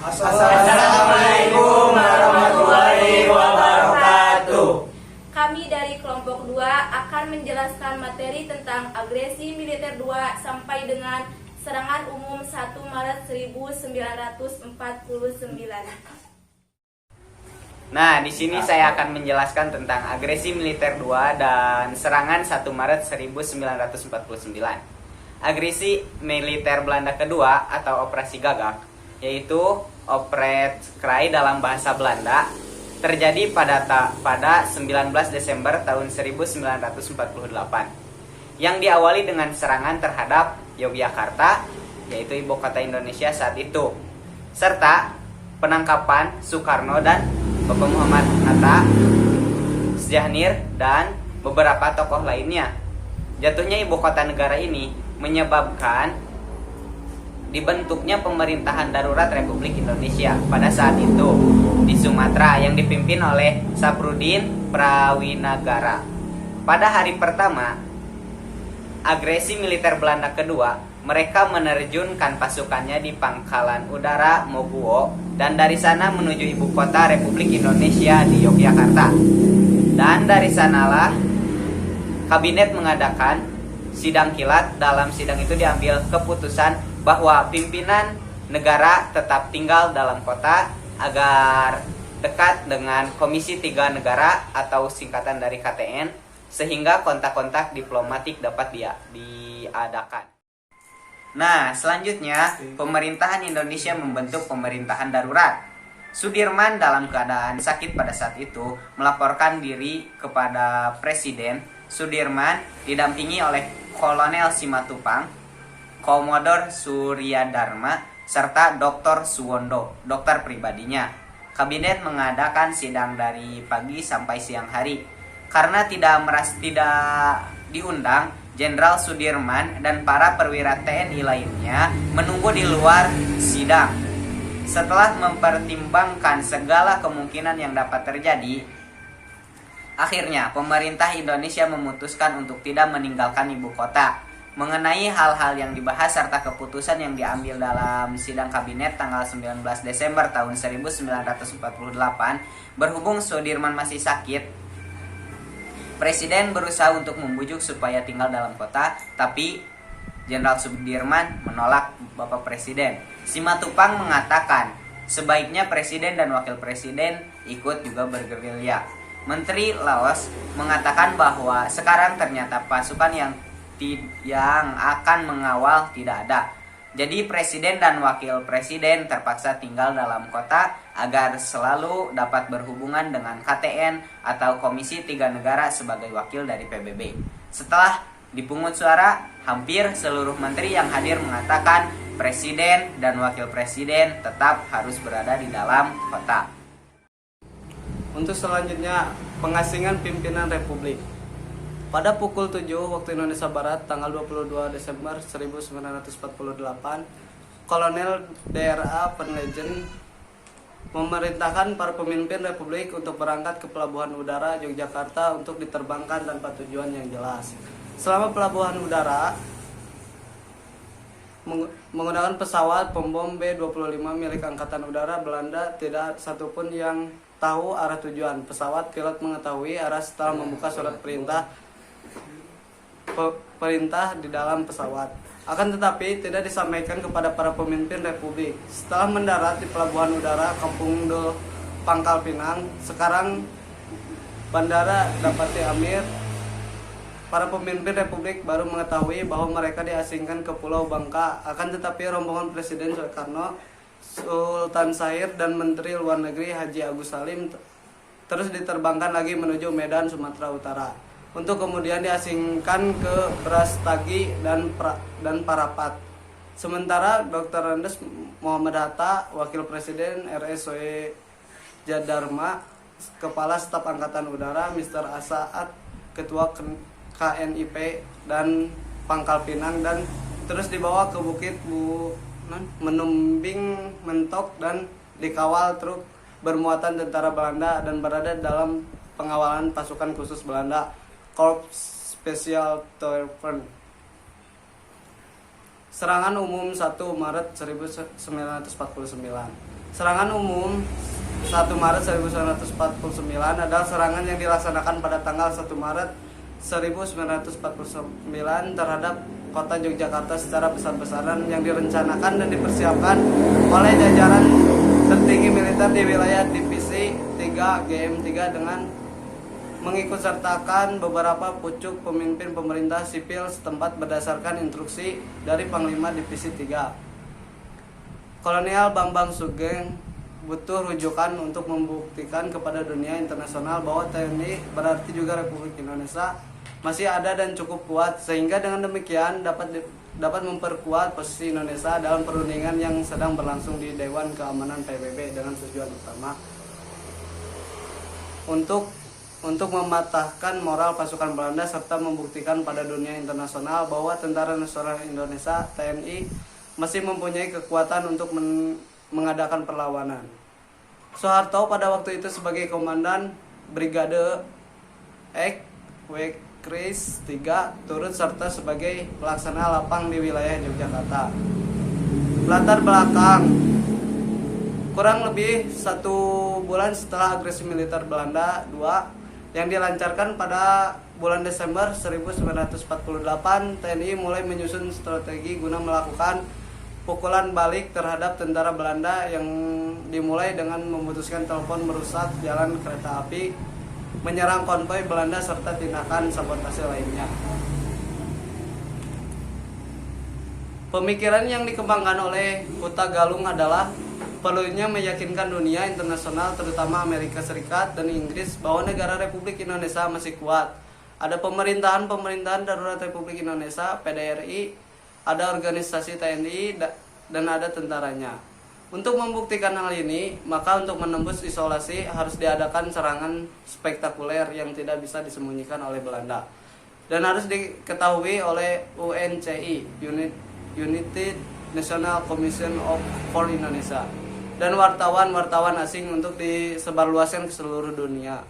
Assalamualaikum warahmatullahi wabarakatuh. Kami dari kelompok 2 akan menjelaskan materi tentang agresi militer 2 sampai dengan serangan umum 1 Maret 1949. Nah, di sini saya akan menjelaskan tentang agresi militer 2 dan serangan 1 Maret 1949. Agresi militer Belanda kedua atau Operasi Gagak, yaitu Operet Kraj dalam bahasa Belanda, terjadi pada 19 Desember tahun 1948 yang diawali dengan serangan terhadap Yogyakarta, yaitu ibu kota Indonesia saat itu, serta penangkapan Soekarno dan Bapak Muhammad Hatta, Sjahnir, dan beberapa tokoh lainnya. Jatuhnya ibu kota negara ini menyebabkan dibentuknya pemerintahan darurat Republik Indonesia pada saat itu di Sumatera yang dipimpin oleh Sapruddin Prawinagara. Pada hari pertama agresi militer Belanda kedua, mereka menerjunkan pasukannya di pangkalan udara Moguo dan dari sana menuju ibu kota Republik Indonesia di Yogyakarta. Dan dari sanalah kabinet mengadakan sidang kilat. Dalam sidang itu diambil keputusan bahwa pimpinan negara tetap tinggal dalam kota agar dekat dengan Komisi 3 Negara atau singkatan dari KTN, sehingga kontak-kontak diplomatik dapat diadakan. Nah, selanjutnya pemerintahan Indonesia membentuk pemerintahan darurat. Sudirman dalam keadaan sakit pada saat itu melaporkan diri kepada Presiden. Sudirman didampingi oleh Kolonel Simatupang, Komodor Suryadharma, serta Dr. Suwondo, dokter pribadinya. Kabinet mengadakan sidang dari pagi sampai siang hari. Karena tidak diundang, Jenderal Sudirman dan para perwira TNI lainnya menunggu di luar sidang. Setelah mempertimbangkan segala kemungkinan yang dapat terjadi, akhirnya pemerintah Indonesia memutuskan untuk tidak meninggalkan ibu kota. Mengenai hal-hal yang dibahas serta keputusan yang diambil dalam sidang kabinet tanggal 19 Desember tahun 1948, berhubung Sudirman masih sakit, Presiden berusaha untuk membujuk supaya tinggal dalam kota, tapi Jenderal Sudirman menolak Bapak Presiden. Simatupang mengatakan sebaiknya Presiden dan Wakil Presiden ikut juga bergerilya. Menteri Laos mengatakan bahwa sekarang ternyata pasukan yang akan mengawal tidak ada. Jadi Presiden dan Wakil Presiden terpaksa tinggal dalam kota agar selalu dapat berhubungan dengan KTN atau Komisi 3 Negara sebagai wakil dari PBB. Setelah dipungut suara, hampir seluruh menteri yang hadir mengatakan Presiden dan Wakil Presiden tetap harus berada di dalam kota. Untuk selanjutnya, pengasingan pimpinan Republik. Pada pukul 7 waktu Indonesia Barat, tanggal 22 Desember 1948, Kolonel DRA Van Legend memerintahkan para pemimpin Republik untuk berangkat ke Pelabuhan Udara Yogyakarta untuk diterbangkan tanpa tujuan yang jelas. Selama pelabuhan udara menggunakan pesawat pembom B-25 milik Angkatan Udara Belanda, tidak satupun yang tahu arah tujuan pesawat. Pilot mengetahui arah setelah membuka surat perintah di dalam pesawat. Akan tetapi tidak disampaikan kepada para pemimpin Republik. Setelah mendarat di Pelabuhan Udara Kampung Dol Pangkal Pinang, sekarang Bandara Dapati Amir, para pemimpin Republik baru mengetahui bahwa mereka diasingkan ke Pulau Bangka. Akan tetapi rombongan Presiden Soekarno, Sultan Syahrir, dan Menteri Luar Negeri Haji Agus Salim terus diterbangkan lagi menuju Medan, Sumatera Utara, untuk kemudian diasingkan ke Brastagi dan Parapat. Sementara Dr. Andes Muhammad Hatta, Wakil Presiden RSW Jadharma, Kepala Staf Angkatan Udara Mr. Asaat, Ketua KNIP dan Pangkal Pinang, dan terus dibawa ke Bukit Menumbing Mentok dan dikawal truk bermuatan tentara Belanda dan berada dalam pengawalan pasukan khusus Belanda, Korps Special Trooper. Serangan umum 1 Maret 1949. Serangan umum 1 Maret 1949 adalah serangan yang dilaksanakan pada tanggal 1 Maret 1949 terhadap kota Yogyakarta secara besar-besaran yang direncanakan dan dipersiapkan oleh jajaran tertinggi militer di wilayah Divisi 3 GM3 dengan mengikutsertakan beberapa pucuk pemimpin pemerintah sipil setempat berdasarkan instruksi dari Panglima Divisi 3. Kolonel Bambang Sugeng butuh rujukan untuk membuktikan kepada dunia internasional bahwa TNI berarti juga Republik Indonesia masih ada dan cukup kuat, sehingga dengan demikian dapat memperkuat posisi Indonesia dalam perundingan yang sedang berlangsung di Dewan Keamanan PBB dengan tujuan utama untuk mematahkan moral pasukan Belanda serta membuktikan pada dunia internasional bahwa Tentara Nasional Indonesia TNI masih mempunyai kekuatan untuk mengadakan perlawanan. Soeharto pada waktu itu sebagai Komandan Brigade Ek Wekris 3 turut serta sebagai pelaksana lapang di wilayah Yogyakarta. Latar belakang: kurang lebih 1 bulan setelah agresi militer Belanda II yang dilancarkan pada bulan Desember 1948, TNI mulai menyusun strategi guna melakukan pukulan balik terhadap tentara Belanda yang dimulai dengan memutuskan telepon merusak jalan kereta api, menyerang konvoi Belanda serta tindakan sabotase lainnya. Pemikiran yang dikembangkan oleh Huta Galung adalah perlunya meyakinkan dunia internasional terutama Amerika Serikat dan Inggris bahwa negara Republik Indonesia masih kuat. Ada pemerintahan darurat Republik Indonesia PDRI, ada organisasi TNI dan ada tentaranya. Untuk membuktikan hal ini, maka untuk menembus isolasi harus diadakan serangan spektakuler yang tidak bisa disembunyikan oleh Belanda dan harus diketahui oleh UNCI, United National Commission for Indonesia, dan wartawan asing untuk disebarluaskan ke seluruh dunia.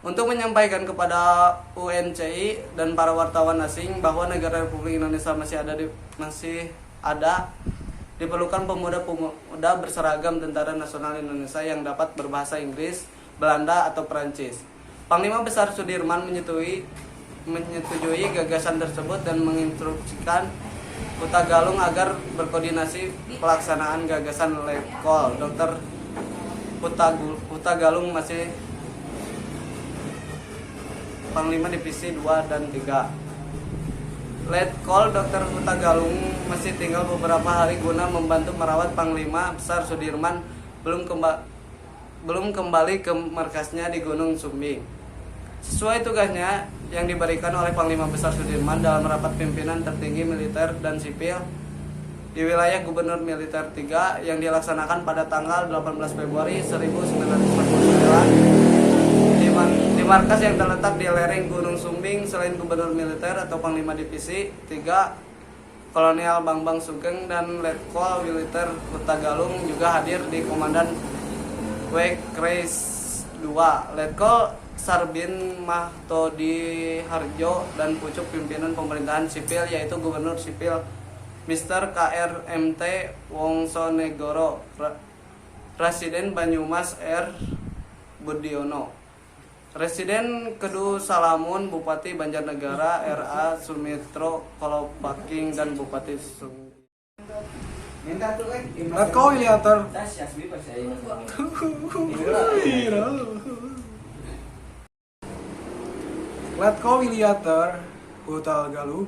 Untuk menyampaikan kepada UNCI dan para wartawan asing bahwa negara Republik Indonesia masih ada, diperlukan pemuda berseragam Tentara Nasional Indonesia yang dapat berbahasa Inggris, Belanda, atau Perancis. Panglima Besar Sudirman menyetujui gagasan tersebut dan menginstruksikan Huta Galung agar berkoordinasi pelaksanaan gagasan Letkol. Dr. Huta Galung masih Panglima Divisi 2 dan 3. Letkol Dr. Huta Galung masih tinggal beberapa hari guna membantu merawat Panglima Besar Sudirman belum kembali ke markasnya di Gunung Sumbing. Sesuai tugasnya yang diberikan oleh Panglima Besar Sudirman dalam rapat pimpinan tertinggi militer dan sipil di wilayah Gubernur Militer 3 yang dilaksanakan pada tanggal 18 Februari 1949 di markas yang terletak di lereng Gunung Sumbing. Selain Gubernur Militer atau Panglima Divisi 3, Kolonel Bambang Sugeng dan Letkol Militer Huta Galung juga hadir di Komandan Wekris 2, Letkol Sarbin Mahtodi Harjo dan pucuk pimpinan pemerintahan sipil yaitu Gubernur Sipil Mr. KRMT Wongsonegoro, Presiden Banyumas R. Budiono, Residen Kedu Salamun, Bupati Banjarnegara R.A. Sumitro Kolopaking, dan Bupati Letkol Wiliater Letkol Wiliater Huta Galung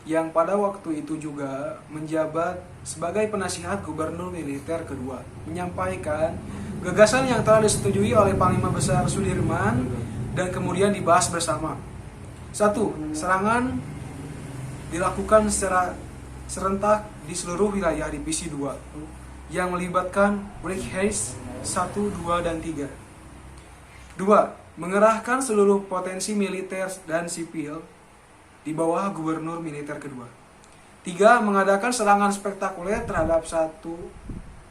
yang pada waktu itu juga menjabat sebagai penasihat Gubernur Militer kedua menyampaikan gagasan yang telah disetujui oleh Panglima Besar Sudirman dan kemudian dibahas bersama. 1. Serangan dilakukan secara serentak di seluruh wilayah Divisi 2 yang melibatkan Brigades 1, 2, dan 3. 2. Mengerahkan seluruh potensi militer dan sipil di bawah Gubernur Militer kedua. 3. Mengadakan serangan spektakuler terhadap satu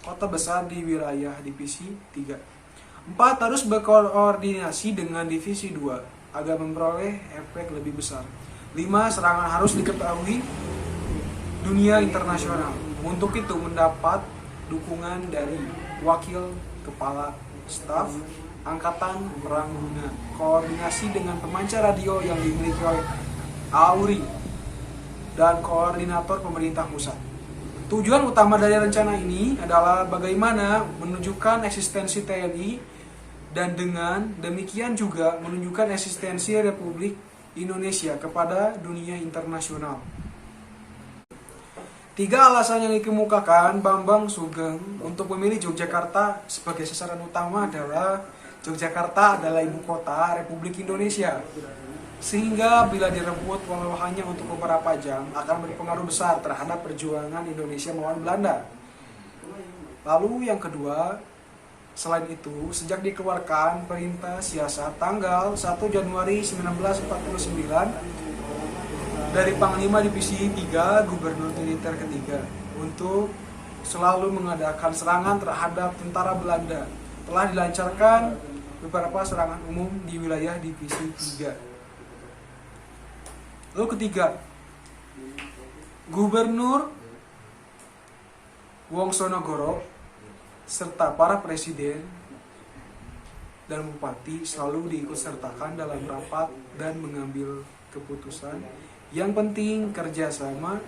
kota besar di wilayah Divisi 3. 4. Harus berkoordinasi dengan Divisi 2 agar memperoleh efek lebih besar. 5. Serangan harus diketahui dunia internasional. Untuk itu mendapat dukungan dari Wakil Kepala Staf Angkatan Perang guna koordinasi dengan pemancar radio yang dimiliki oleh AURI dan koordinator pemerintah pusat. Tujuan utama dari rencana ini adalah bagaimana menunjukkan eksistensi TNI dan dengan demikian juga menunjukkan eksistensi Republik Indonesia kepada dunia internasional. 3 alasan yang dikemukakan Bambang Sugeng untuk memilih Yogyakarta sebagai sasaran utama adalah Yogyakarta adalah ibu kota Republik Indonesia, sehingga bila direbut walau hanya untuk beberapa jam akan berpengaruh besar terhadap perjuangan Indonesia melawan Belanda. Lalu yang kedua, selain itu, sejak dikeluarkan perintah siasat tanggal 1 Januari 1949 dari Panglima Divisi 3 Gubernur Militer Ketiga untuk selalu mengadakan serangan terhadap tentara Belanda, telah dilancarkan beberapa serangan umum di wilayah Divisi 3. Lalu ketiga, Gubernur Wongsonegoro serta para presiden dan bupati selalu diikutsertakan dalam rapat dan mengambil keputusan. Yang penting kerjasama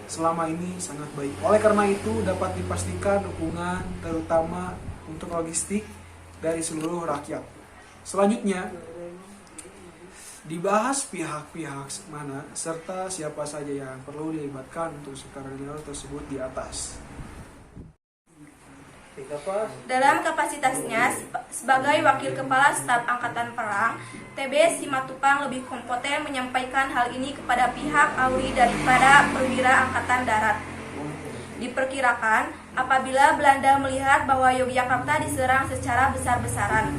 selama ini sangat baik. Oleh karena itu dapat dipastikan dukungan terutama untuk logistik dari seluruh rakyat. Selanjutnya dibahas pihak-pihak mana serta siapa saja yang perlu dilibatkan untuk skenario tersebut di atas. Dalam kapasitasnya sebagai Wakil Kepala Staf Angkatan Perang, TB Simatupang lebih kompeten menyampaikan hal ini kepada pihak AURI daripada perwira Angkatan Darat. Diperkirakan apabila Belanda melihat bahwa Yogyakarta diserang secara besar-besaran,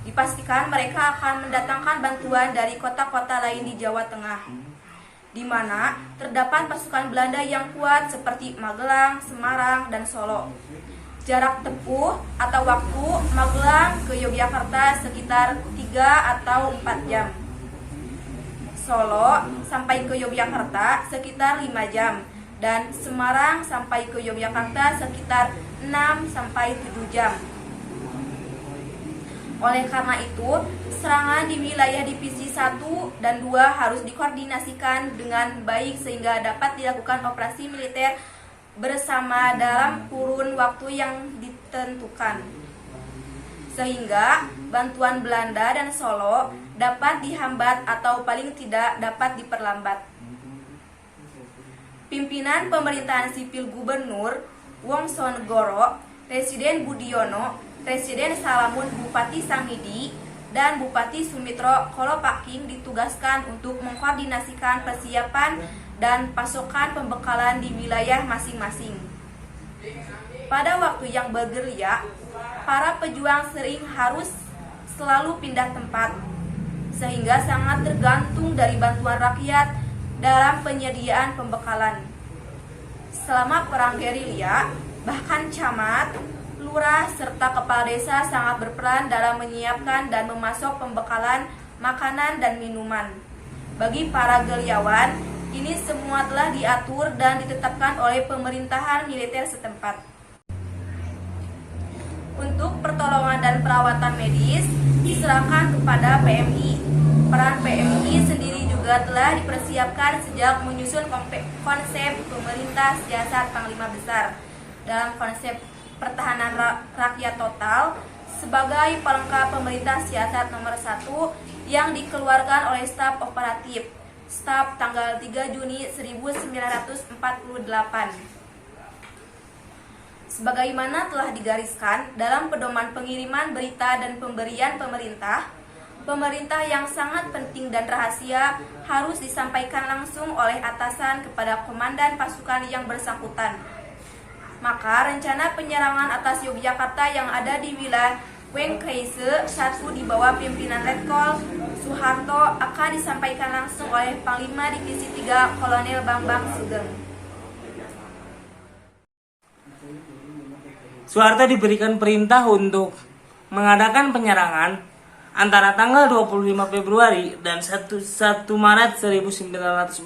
dipastikan mereka akan mendatangkan bantuan dari kota-kota lain di Jawa Tengah, di mana terdapat pasukan Belanda yang kuat seperti Magelang, Semarang, dan Solo. Jarak tempuh atau waktu Magelang ke Yogyakarta sekitar 3 atau 4 jam. Solo sampai ke Yogyakarta sekitar 5 jam. Dan Semarang sampai ke Yogyakarta sekitar 6 sampai 7 jam. Oleh karena itu, serangan di wilayah Divisi 1 dan 2 harus dikoordinasikan dengan baik sehingga dapat dilakukan operasi militer bersama dalam kurun waktu yang ditentukan, sehingga bantuan Belanda dan Solo dapat dihambat atau paling tidak dapat diperlambat. Pimpinan pemerintahan sipil Gubernur Wongsonegoro, Presiden Budiono, Presiden Salamun Bupati Samidi, dan Bupati Sumitro Kolopaking ditugaskan untuk mengkoordinasikan persiapan dan pasokan pembekalan di wilayah masing-masing. Pada waktu yang bergerilya, para pejuang sering harus selalu pindah tempat, sehingga sangat tergantung dari bantuan rakyat dalam penyediaan pembekalan. Selama perang gerilya, bahkan camat, lurah, serta kepala desa sangat berperan dalam menyiapkan dan memasok pembekalan makanan dan minuman. Bagi para gerilyawan, ini semua telah diatur dan ditetapkan oleh pemerintahan militer setempat. Untuk pertolongan dan perawatan medis diserahkan kepada PMI. Peran PMI sendiri juga telah dipersiapkan sejak menyusun konsep pemerintah siasat Panglima Besar dalam konsep pertahanan rakyat total sebagai pelengkap pemerintah siasat nomor 1 yang dikeluarkan oleh staf operatif Staf tanggal 3 Juni 1948. Sebagaimana telah digariskan dalam pedoman pengiriman berita dan pemberian pemerintah yang sangat penting dan rahasia harus disampaikan langsung oleh atasan kepada komandan pasukan yang bersangkutan. Maka rencana penyerangan atas Yogyakarta yang ada di wilayah Wengkeise 1 di bawah pimpinan Letkol Soeharto akan disampaikan langsung oleh Panglima Divisi 3 Kolonel Bambang Sugeng. Soeharto diberikan perintah untuk mengadakan penyerangan antara tanggal 25 Februari dan 1 Maret 1949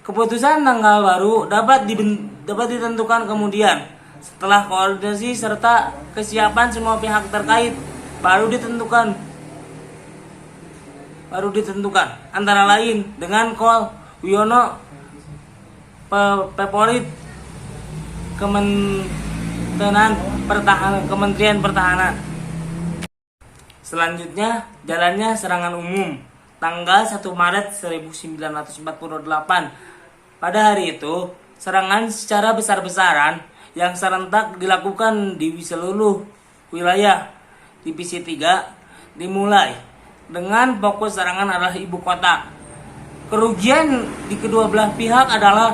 Keputusan tanggal baru dapat ditentukan kemudian setelah koordinasi serta kesiapan semua pihak terkait baru ditentukan antara lain dengan Kol Wiono Peporit Kementerian Pertahanan. Selanjutnya jalannya serangan umum tanggal 1 Maret 1948. Pada hari itu, serangan secara besar-besaran yang serentak dilakukan di seluruh wilayah Divisi 3 dimulai dengan fokus serangan adalah ibu kota. Kerugian di kedua belah pihak adalah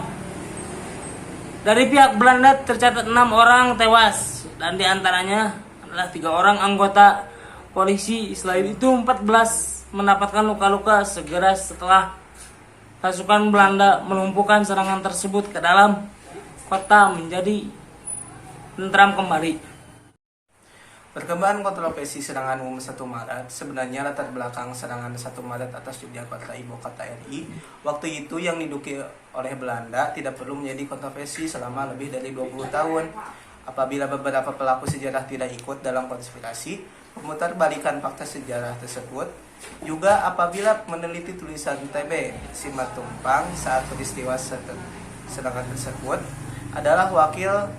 dari pihak Belanda tercatat 6 orang tewas dan diantaranya adalah 3 orang anggota polisi. Selain itu 14 mendapatkan luka-luka segera setelah pasukan Belanda melumpuhkan serangan tersebut ke dalam kota menjadi tentram kembali. Perkembangan kontroversi serangan umum 1 Maret sebenarnya latar belakang serangan 1 Maret atas Yogyakarta, ibu kota RI. Waktu itu yang diduduki oleh Belanda tidak perlu menjadi kontroversi selama lebih dari 20 tahun. Apabila beberapa pelaku sejarah tidak ikut dalam konspirasi, memutarbalikan fakta sejarah tersebut, juga apabila meneliti tulisan TB Simatupang saat peristiwa serangan tersebut adalah wakil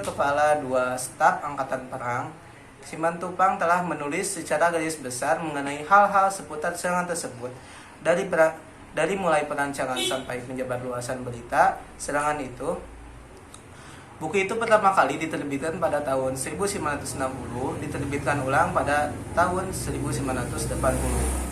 kepala 2 staf angkatan perang, Simatupang telah menulis secara garis besar mengenai hal-hal seputar serangan tersebut dari mulai perancangan sampai penyebarluasan berita serangan itu. Buku itu pertama kali diterbitkan pada tahun 1960, diterbitkan ulang pada tahun 1980.